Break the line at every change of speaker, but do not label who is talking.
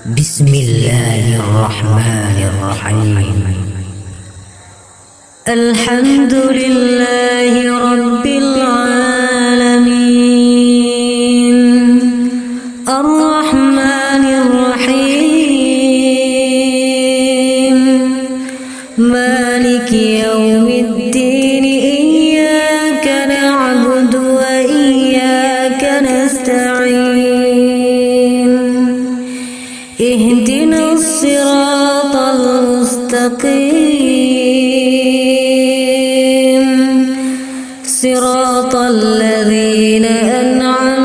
بسم الله الرحمن الرحيم. الحمد لله رب العالمين الرحمن الرحيم مالك يوم الدين إياك نعبد وإياك نستعين اهدنا الصراط المستقيم صراط الذين أنعمت